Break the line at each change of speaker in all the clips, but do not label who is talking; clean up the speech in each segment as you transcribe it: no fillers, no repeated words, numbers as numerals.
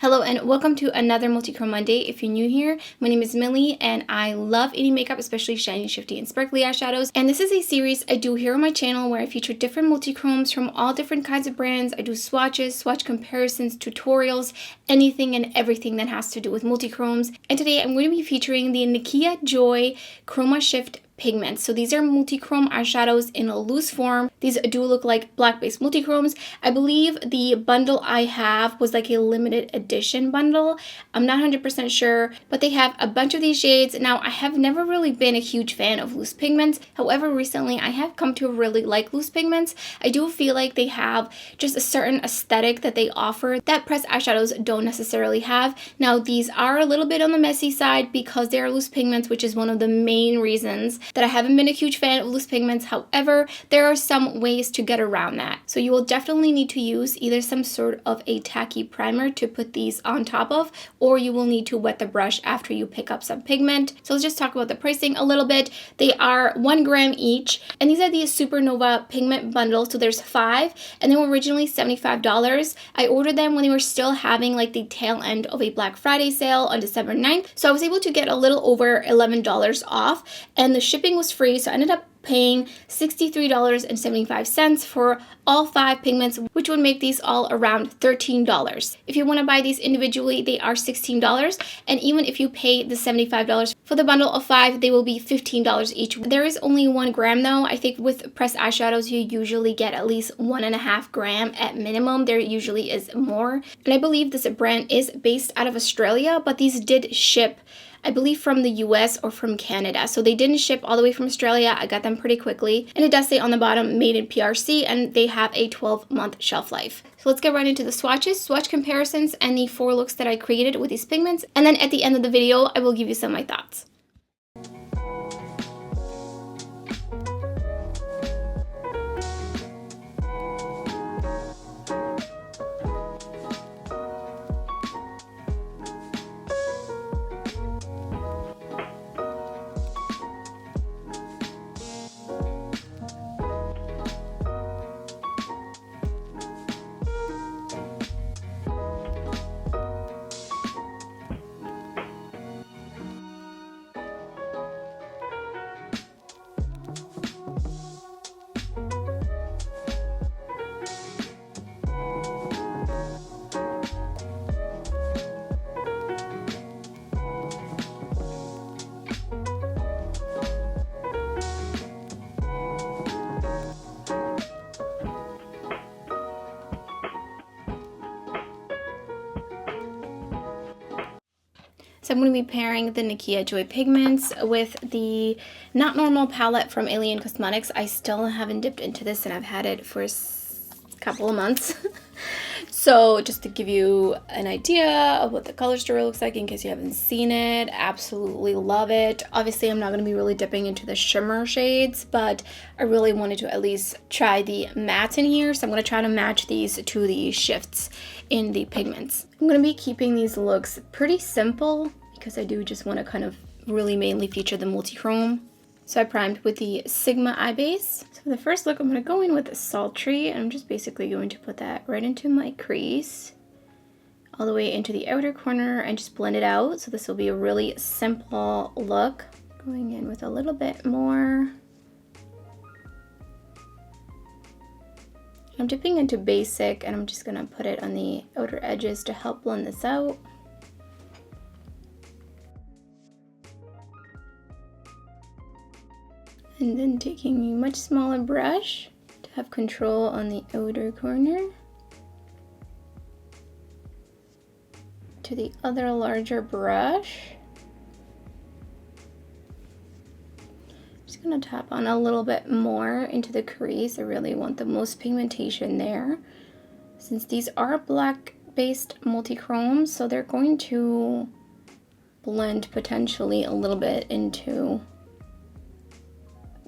Hello and welcome to another Multichrome Monday. If you're new here, my name is Millie and I love any makeup, especially shiny, shifty, and sparkly eyeshadows. And this is a series I do here on my channel where I feature different multichromes from all different kinds of brands. I do swatches, swatch comparisons, tutorials, anything and everything that has to do with multichromes. And today I'm going to be featuring the Nikkia Joy Chroma Shift pigments. So these are multichrome eyeshadows in a loose form. These do look like black-based multichromes. I believe the bundle I have was like a limited edition bundle. I'm not 100% sure, but they have a bunch of these shades. Now, I have never really been a huge fan of loose pigments. However, recently I have come to really like loose pigments. I do feel like they have just a certain aesthetic that they offer that pressed eyeshadows don't necessarily have. Now, these are a little bit on the messy side because they are loose pigments, which is one of the main reasons that I haven't been a huge fan of loose pigments. However, there are some ways to get around that. So you will definitely need to use either some sort of a tacky primer to put these on top of, or you will need to wet the brush after you pick up some pigment. So let's just talk about the pricing a little bit. They are 1 gram each, and these are the Supernova pigment bundles. So there's 5, and they were originally $75. I ordered them when they were still having like the tail end of a Black Friday sale on December 9th. So I was able to get a little over $11 off, and the shipping was free, so I ended up paying $63.75 for all 5 pigments, which would make these all around $13. If you want to buy these individually, they are $16, and even if you pay the $75 for the bundle of 5, they will be $15 each. There is only 1 gram though. I think with pressed eyeshadows, you usually get at least 1.5 gram at minimum. There usually is more, and I believe this brand is based out of Australia, but these did ship, I believe, from the US or from Canada. So they didn't ship all the way from Australia. I got them pretty quickly. And it does say on the bottom, made in PRC, and they have a 12-month shelf life. So let's get right into the swatches, swatch comparisons, and the 4 looks that I created with these pigments. And then at the end of the video, I will give you some of my thoughts. So I'm going to be pairing the Nikkia Joy pigments with the Not Normal palette from Alien Cosmetics. I still haven't dipped into this, and I've had it for a couple of months. So just to give you an idea of what the color story looks like in case you haven't seen it, absolutely love it. Obviously, I'm not going to be really dipping into the shimmer shades, but I really wanted to at least try the matte in here. So I'm going to try to match these to the shifts in the pigments. I'm going to be keeping these looks pretty simple because I do just want to kind of really mainly feature the multichrome. So I primed with the Sigma eye base. So for the first look, I'm going to go in with a sultry, and I'm just basically going to put that right into my crease, all the way into the outer corner, and just blend it out. So this will be a really simple look. Going in with a little bit more. I'm dipping into basic, and I'm just going to put it on the outer edges to help blend this out. And then taking a much smaller brush to have control on the outer corner. To the other larger brush. Just gonna tap on a little bit more into the crease. I really want the most pigmentation there. Since these are black-based multichromes, so they're going to blend potentially a little bit into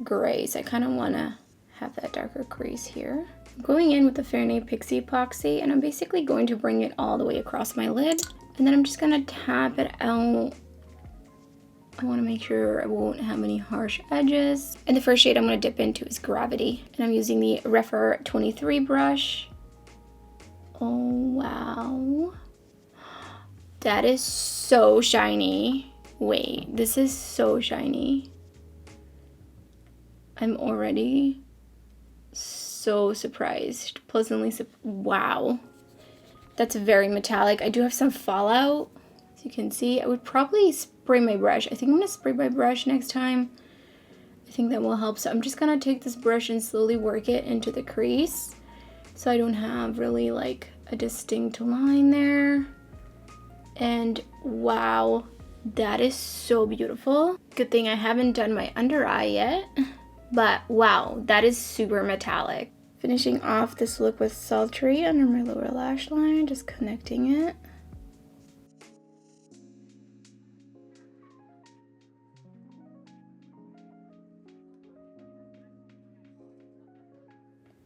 gray, so I kind of want to have that darker crease here. I'm going in with the Fairnay Pixie Epoxy, and I'm basically going to bring it all the way across my lid, and then I'm just going to tap it out. I want to make sure I won't have any harsh edges. And the first shade I'm going to dip into is Gravity, and I'm using the Refer 23 brush. Oh wow, That is so shiny. Wait, this is so shiny. I'm already so surprised. Pleasantly wow. That's very metallic. I do have some fallout, as you can see. I would probably spray my brush. I think I'm gonna spray my brush next time. I think that will help. So I'm just gonna take this brush and slowly work it into the crease, so I don't have really like a distinct line there. And wow, that is so beautiful. Good thing I haven't done my under eye yet, but wow, that is super metallic. Finishing off this look with Sultry under my lower lash line, just connecting it.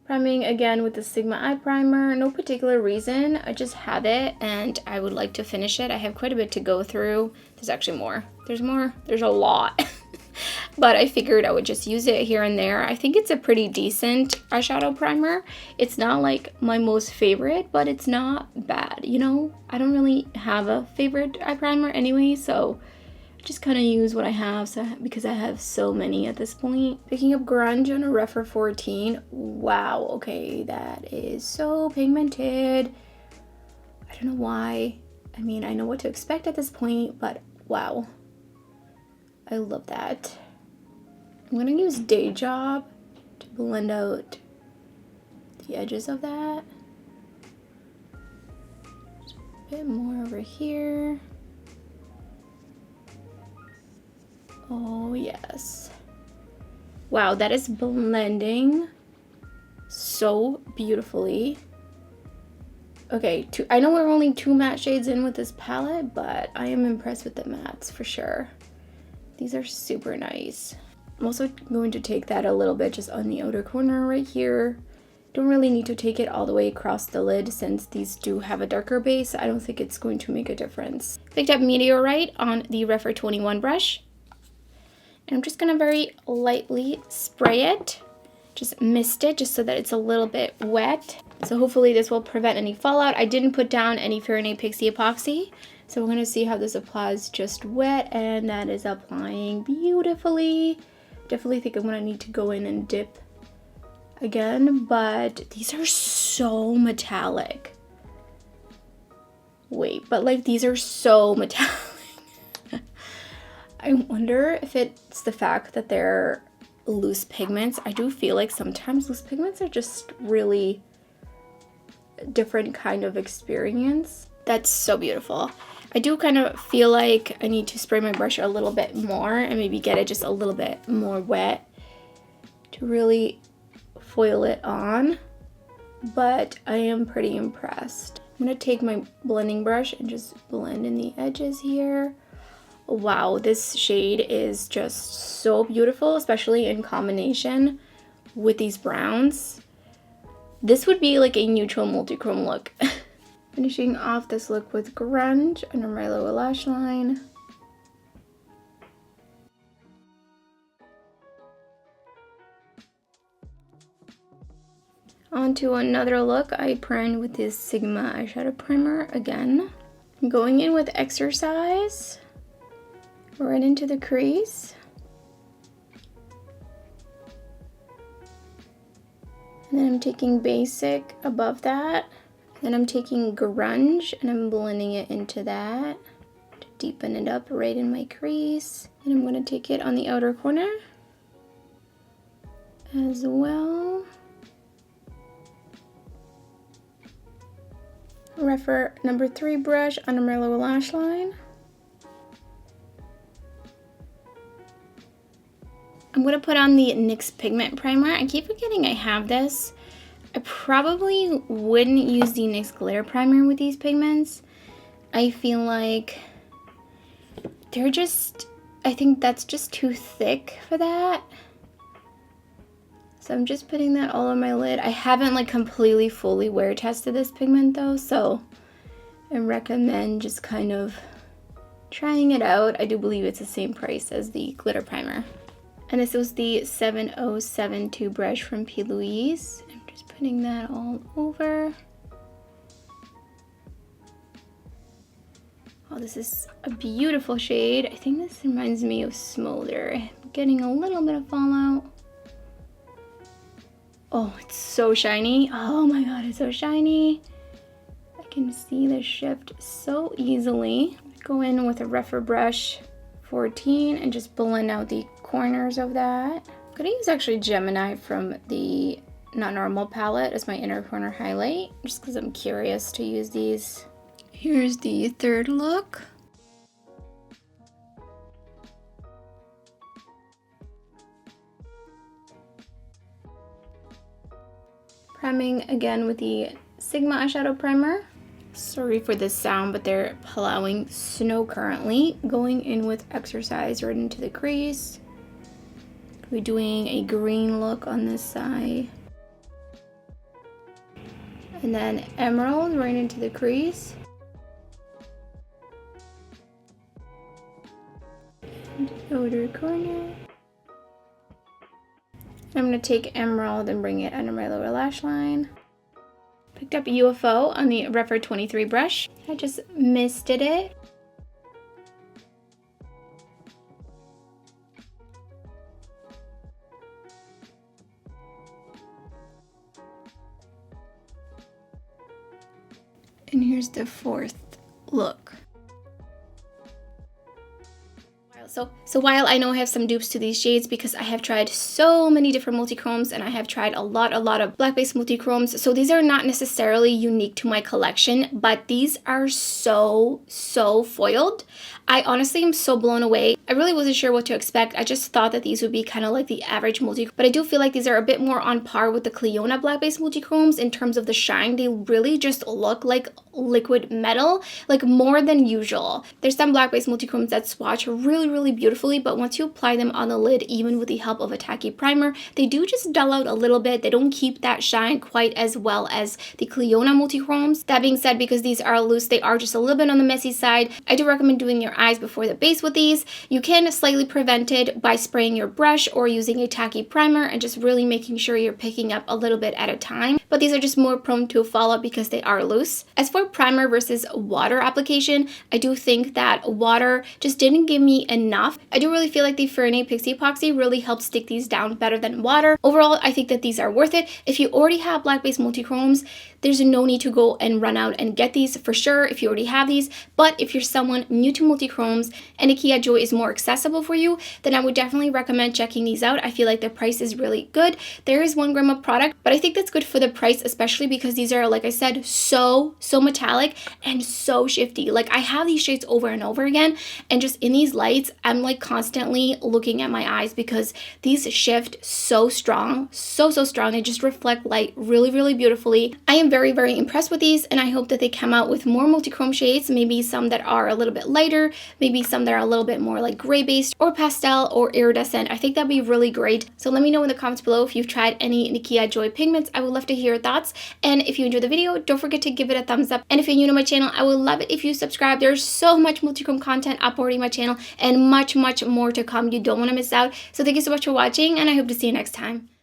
Priming again with the Sigma Eye Primer. No particular reason, I just have it and I would like to finish it. I have quite a bit to go through. There's actually more. There's a lot. But I figured I would just use it here and there. I think it's a pretty decent eyeshadow primer. It's not like my most favorite, but it's not bad, you know? I don't really have a favorite eye primer anyway, so just kind of use what I have because I have so many at this point. Picking up Grunge on a Refer 14. Wow, okay, that is so pigmented. I don't know why. I mean, I know what to expect at this point, but wow. I love that. I'm gonna use Day Job to blend out the edges of that. Just a bit more over here. Oh yes. Wow, that is blending so beautifully. Okay, I know we're only 2 matte shades in with this palette, but I am impressed with the mattes for sure. These are super nice. I'm also going to take that a little bit just on the outer corner right here. Don't really need to take it all the way across the lid since these do have a darker base. I don't think it's going to make a difference. Picked up Meteorite on the Refer 21 brush. And I'm just gonna very lightly spray it. Just mist it just so that it's a little bit wet. So hopefully this will prevent any fallout. I didn't put down any Fahrenheit Pixie epoxy. So we're gonna see how this applies just wet, and that is applying beautifully. Definitely think I'm gonna need to go in and dip again, but these are so metallic. Wait, but like these are so metallic. I wonder if it's the fact that they're loose pigments. I do feel like sometimes loose pigments are just really different kind of experience. That's so beautiful. I do kind of feel like I need to spray my brush a little bit more and maybe get it just a little bit more wet to really foil it on, but I am pretty impressed. I'm gonna take my blending brush and just blend in the edges here. Wow, this shade is just so beautiful, especially in combination with these browns. This would be like a neutral multichrome look. Finishing off this look with Grunge under my lower lash line. On to another look. I primed with this Sigma eyeshadow primer again. I'm going in with Exercise right into the crease. And then I'm taking Basic above that. Then I'm taking Grunge and I'm blending it into that to deepen it up right in my crease. And I'm going to take it on the outer corner as well. Refer number 3 brush under my lower lash line. I'm going to put on the NYX Pigment Primer. I keep forgetting I have this. I probably wouldn't use the NYX Glitter Primer with these pigments. I feel like they're just, I think that's just too thick for that. So I'm just putting that all on my lid. I haven't like completely fully wear tested this pigment though, so I recommend just kind of trying it out. I do believe it's the same price as the glitter primer. And this was the 7072 brush from P. Louise. I'm just putting that all over. Oh, this is a beautiful shade. I think this reminds me of Smolder. I'm getting a little bit of fallout. Oh, it's so shiny. Oh my god, it's so shiny. I can see the shift so easily. Go in with a rougher brush 14 and just blend out the corners of that. I'm gonna use actually Gemini from the Not Normal palette as my inner corner highlight, just because I'm curious to use these. Here's the third look. Priming again with the Sigma eyeshadow primer. Sorry for this sound, but they're plowing snow currently. Going in with Exercise right into the crease. We're doing a green look on this side. And then Emerald right into the crease. And outer corner. I'm going to take Emerald and bring it under my lower lash line. Picked up UFO on the Refer 23 brush. I just misted it. And here's the fourth look. So while I know I have some dupes to these shades because I have tried so many different multichromes and I have tried a lot of black-based multichromes, so these are not necessarily unique to my collection, but these are so foiled. I honestly am so blown away. I really wasn't sure what to expect. I just thought that these would be kind of like the average multichrome, but I do feel like these are a bit more on par with the Clionadh black-based multichromes in terms of the shine. They really just look like liquid metal, like more than usual. There's some black-based multichromes that swatch really beautifully, but once you apply them on the lid, even with the help of a tacky primer, they do just dull out a little bit. They don't keep that shine quite as well as the Clionadh multichromes. That being said, because these are loose, they are just a little bit on the messy side. I do recommend doing your eyes before the base with these. You can slightly prevent it by spraying your brush or using a tacky primer and just really making sure you're picking up a little bit at a time, but these are just more prone to fall out because they are loose. As for primer versus water application, I do think that water just didn't give me enough. I do really feel like the Fernet Pixie Epoxy really helps stick these down better than water. Overall, I think that these are worth it. If you already have black-based multichromes, there's no need to go and run out and get these for sure if you already have these. But if you're someone new to multichromes and Nikkia Joy is more accessible for you, then I would definitely recommend checking these out. I feel like the price is really good. There is 1 gram of product, but I think that's good for the price, especially because these are, like I said, so metallic and so shifty. Like, I have these shades over and over again, and just in these lights, I'm like constantly looking at my eyes because these shift so strong, so strong. They just reflect light really beautifully. I am very impressed with these, and I hope that they come out with more multichrome shades, maybe some that are a little bit lighter, maybe some that are a little bit more like gray based or pastel or iridescent. I think that'd be really great. So let me know in the comments below if you've tried any Nikkia Joy pigments. I would love to hear your thoughts, and if you enjoyed the video, don't forget to give it a thumbs up, and if you're new to my channel, I would love it if you subscribe. There's so much multichrome content uploading my channel and much more to come. You don't want to miss out. So thank you so much for watching, and I hope to see you next time.